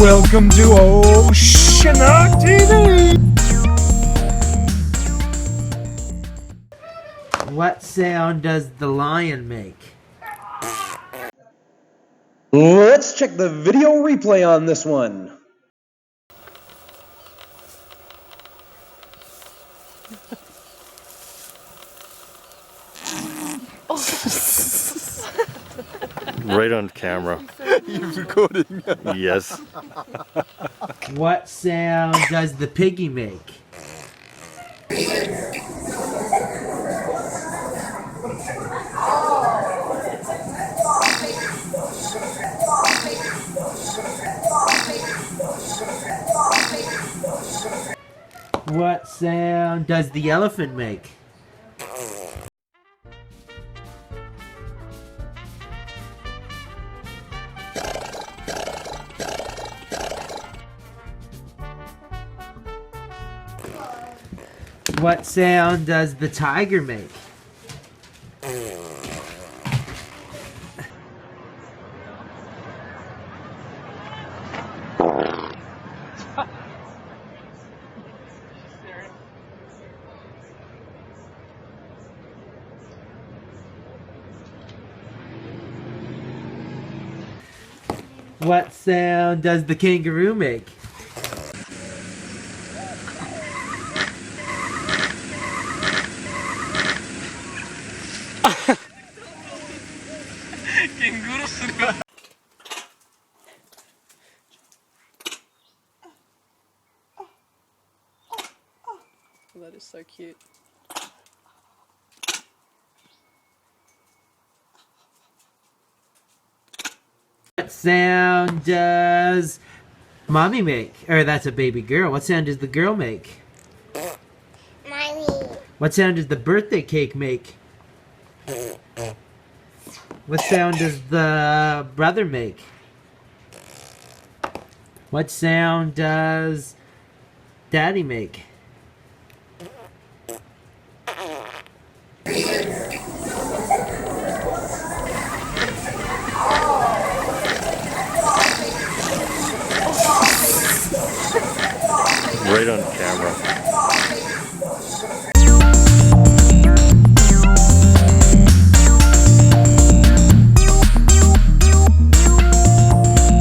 Welcome to Oceanic TV! What sound does the lion make? Let's check the video replay on this one. Right on camera. You've recorded. Yes. What sound does the piggy make? What sound does the elephant make? What sound does the tiger make? What sound does the kangaroo make? That is so cute. What sound does mommy make? Or that's a baby girl. What sound does the girl make? Mommy. What sound does the birthday cake make? What sound does the brother make? What sound does daddy make? Right on camera.